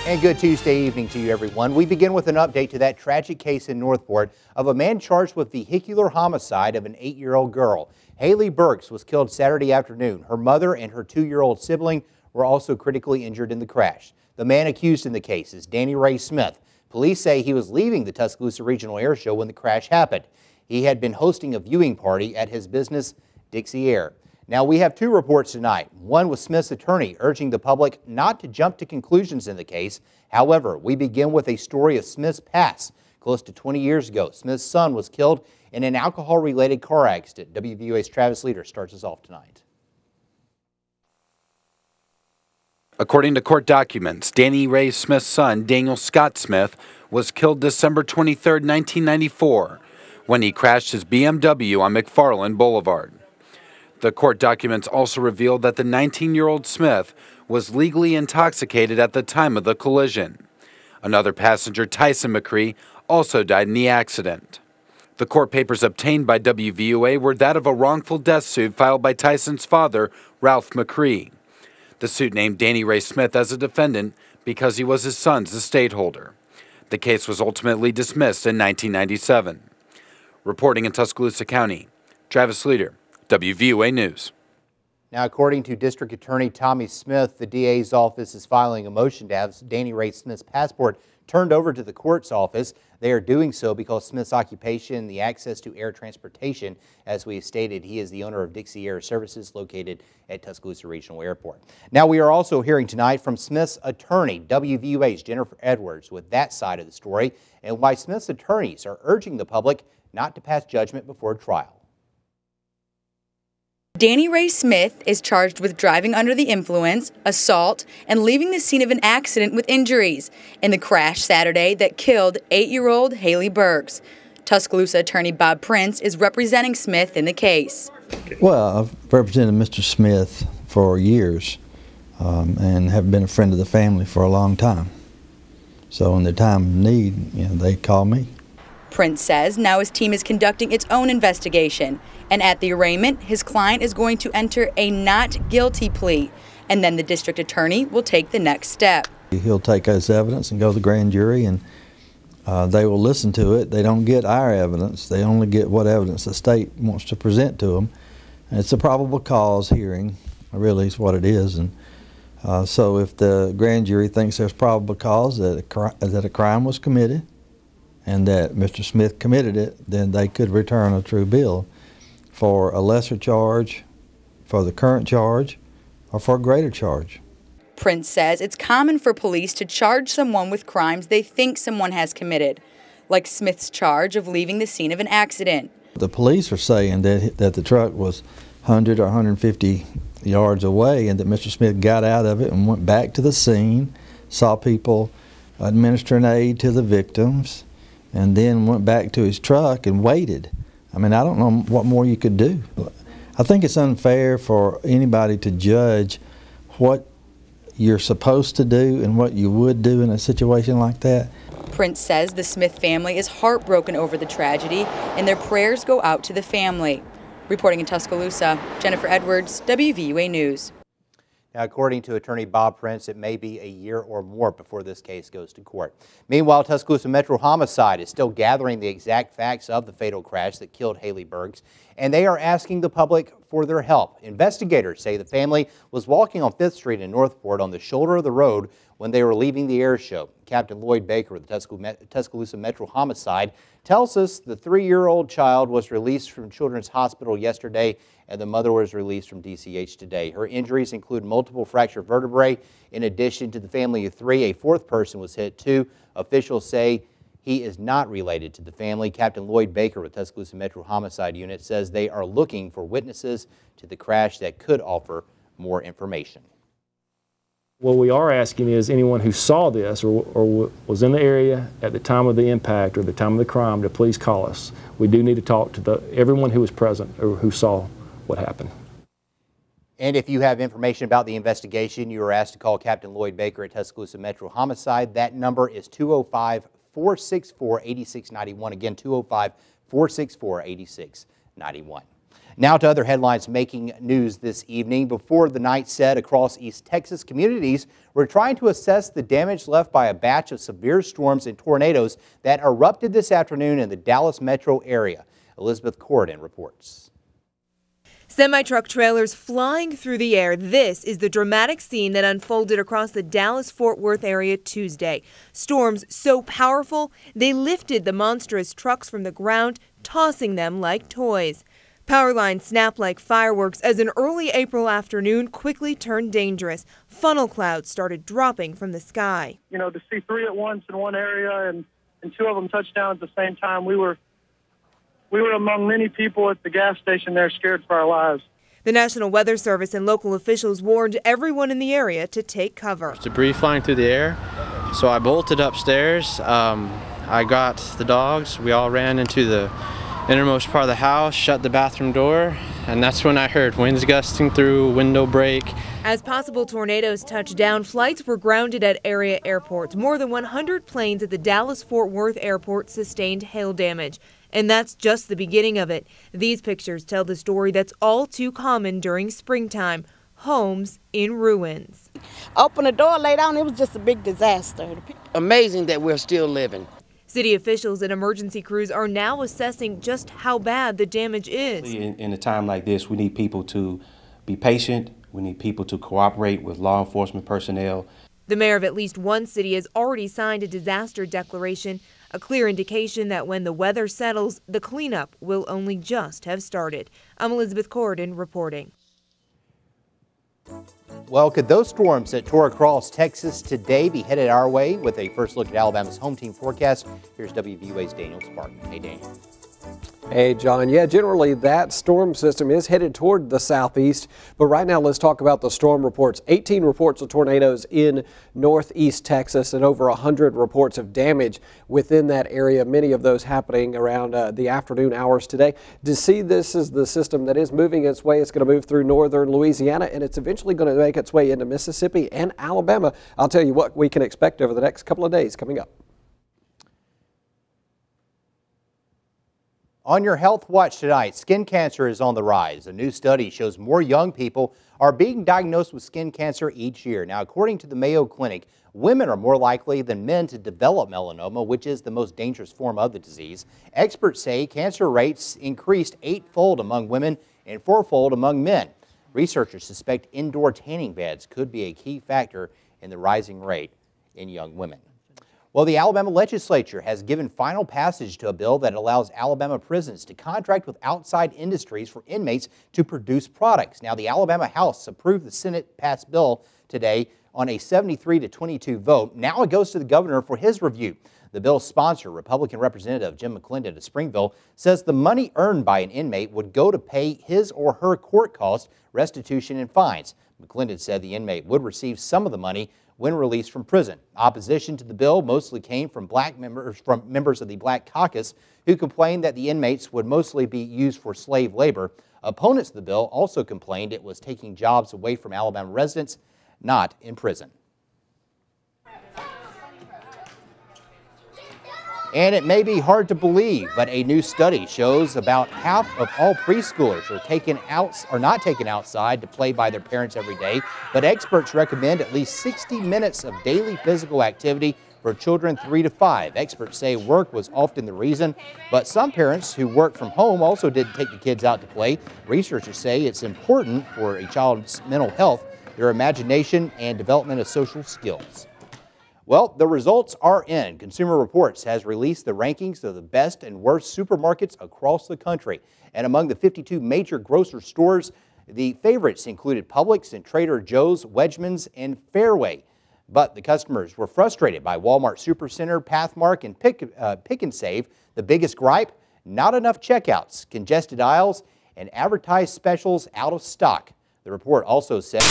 And good Tuesday evening to you, everyone. We begin with an update to that tragic case in Northport of a man charged with vehicular homicide of an 8-year-old girl. Haley Burks was killed Saturday afternoon. Her mother and her 2-year-old sibling were also critically injured in the crash. The man accused in the case is Danny Ray Smith. Police say he was leaving the Tuscaloosa Regional Air Show when the crash happened. He had been hosting a viewing party at his business, Dixie Air. Now, we have 2 reports tonight. One with Smith's attorney urging the public not to jump to conclusions in the case. However, we begin with a story of Smith's past. Close to 20 years ago, Smith's son was killed in an alcohol-related car accident. WVUA's Travis Leader starts us off tonight. According to court documents, Danny Ray Smith's son, Daniel Scott Smith, was killed December 23, 1994, when he crashed his BMW on McFarland Boulevard. The court documents also revealed that the 19-year-old Smith was legally intoxicated at the time of the collision. Another passenger, Tyson McCree, also died in the accident. The court papers obtained by WVUA were that of a wrongful death suit filed by Tyson's father, Ralph McCree. The suit named Danny Ray Smith as a defendant because he was his son's estate holder. The case was ultimately dismissed in 1997. Reporting in Tuscaloosa County, Travis Leader, WVUA News. Now, according to District Attorney Tommy Smith, the DA's office is filing a motion to have Danny Ray Smith's passport turned over to the court's office. They are doing so because Smith's occupation, the access to air transportation, as we have stated, he is the owner of Dixie Air Services located at Tuscaloosa Regional Airport. Now, we are also hearing tonight from Smith's attorney, WVUA's Jennifer Edwards, with that side of the story and why Smith's attorneys are urging the public not to pass judgment before trial. Danny Ray Smith is charged with driving under the influence, assault, and leaving the scene of an accident with injuries in the crash Saturday that killed 8-year-old Haley Burks. Tuscaloosa attorney Bob Prince is representing Smith in the case. Well, I've represented Mr. Smith for years and have been a friend of the family for a long time. So in the time of need, they call me. Prince says now his team is conducting its own investigation, and at the arraignment, his client is going to enter a not guilty plea, and then the district attorney will take the next step. He'll take his evidence and go to the grand jury, and they will listen to it. They don't get our evidence. They only get what evidence the state wants to present to them. And it's a probable cause hearing, really is what it is. And so if the grand jury thinks there's probable cause that a crime was committed, and that Mr. Smith committed it, then they could return a true bill for a lesser charge, for the current charge, or for a greater charge. Prince says it's common for police to charge someone with crimes they think someone has committed, like Smith's charge of leaving the scene of an accident. The police are saying that the truck was 100 or 150 yards away and that Mr. Smith got out of it and went back to the scene, saw people administering aid to the victims, and then went back to his truck and waited. I mean, I don't know what more you could do. I think it's unfair for anybody to judge what you're supposed to do and what you would do in a situation like that. Prince says the Smith family is heartbroken over the tragedy, and their prayers go out to the family. Reporting in Tuscaloosa, Jennifer Edwards, WVUA News. Now, according to attorney Bob Prince, it may be a year or more before this case goes to court. Meanwhile, Tuscaloosa Metro Homicide is still gathering the exact facts of the fatal crash that killed Haley Burks, and they are asking the public for their help. Investigators say the family was walking on 5th Street in Northport on the shoulder of the road when they were leaving the air show. Captain Loyd Baker of the Tuscaloosa Metro Homicide tells us the 3-year-old child was released from Children's Hospital yesterday, and the mother was released from DCH today. Her injuries include multiple fractured vertebrae. In addition to the family of 3, a 4th person was hit too. Officials say he is not related to the family. Captain Loyd Baker with Tuscaloosa Metro Homicide Unit says they are looking for witnesses to the crash that could offer more information. What we are asking is anyone who saw this or was in the area at the time of the impact or the time of the crime to please call us. We do need to talk to everyone who was present or who saw what happened. And if you have information about the investigation, you are asked to call Captain Loyd Baker at Tuscaloosa Metro Homicide. That number is 205-464-8691. Again, 205-464-8691. Now to other headlines making news this evening. Before the night set across East Texas, communities were trying to assess the damage left by a batch of severe storms and tornadoes that erupted this afternoon in the Dallas metro area. Elizabeth Corridan reports. Semi-truck trailers flying through the air. This is the dramatic scene that unfolded across the Dallas-Fort Worth area Tuesday. Storms so powerful, they lifted the monstrous trucks from the ground, tossing them like toys. Power lines snapped like fireworks as an early April afternoon quickly turned dangerous. Funnel clouds started dropping from the sky. You know, to see three at once in one area and two of them touch down at the same time, we were among many people at the gas station there scared for our lives. The National Weather Service and local officials warned everyone in the area to take cover. There's debris flying through the air, so I bolted upstairs. I got the dogs. We all ran into the innermost part of the house, shut the bathroom door, and that's when I heard winds gusting through, window break. As possible tornadoes touched down, flights were grounded at area airports. More than 100 planes at the Dallas-Fort Worth airport sustained hail damage. And that's just the beginning of it. These pictures tell the story that's all too common during springtime. Homes in ruins. Open the door, lay down, it was just a big disaster. Amazing that we're still living. City officials and emergency crews are now assessing just how bad the damage is. In a time like this, we need people to be patient. We need people to cooperate with law enforcement personnel. The mayor of at least one city has already signed a disaster declaration, a clear indication that when the weather settles, the cleanup will only just have started. I'm Elizabeth Corridan reporting. Well, could those storms that tore across Texas today be headed our way? With a first look at Alabama's home team forecast, here's WVUA's Daniel Spartan. Hey, Daniel. Hey, John. Yeah, generally that storm system is headed toward the southeast. But right now, let's talk about the storm reports. 18 reports of tornadoes in northeast Texas and over 100 reports of damage within that area, many of those happening around the afternoon hours today. To see this is the system that is moving its way. It's going to move through northern Louisiana, and it's eventually going to make its way into Mississippi and Alabama. I'll tell you what we can expect over the next couple of days coming up. On your Health Watch tonight, skin cancer is on the rise. A new study shows more young people are being diagnosed with skin cancer each year. Now, according to the Mayo Clinic, women are more likely than men to develop melanoma, which is the most dangerous form of the disease. Experts say cancer rates increased 8-fold among women and 4-fold among men. Researchers suspect indoor tanning beds could be a key factor in the rising rate in young women. Well, the Alabama legislature has given final passage to a bill that allows Alabama prisons to contract with outside industries for inmates to produce products. Now, the Alabama House approved the Senate-passed bill today on a 73-22 vote. Now it goes to the governor for his review. The bill's sponsor, Republican Representative Jim McClendon of Springville, says the money earned by an inmate would go to pay his or her court costs, restitution, and fines. McClendon said the inmate would receive some of the money when released from prison. Opposition to the bill mostly came from members of the Black Caucus, who complained that the inmates would mostly be used for slave labor. Opponents of the bill also complained it was taking jobs away from Alabama residents not in prison. And it may be hard to believe, but a new study shows about half of all preschoolers are not taken outside to play by their parents every day, but experts recommend at least 60 minutes of daily physical activity for children 3 to 5. Experts say work was often the reason, but some parents who work from home also didn't take the kids out to play. Researchers say it's important for a child's mental health, their imagination, and development of social skills. Well, the results are in. Consumer Reports has released the rankings of the best and worst supermarkets across the country. And among the 52 major grocery stores, the favorites included Publix and Trader Joe's, Wedgman's, and Fairway. But the customers were frustrated by Walmart Supercenter, Pathmark, and Pick and Save. The biggest gripe, not enough checkouts, congested aisles, and advertised specials out of stock. The report also said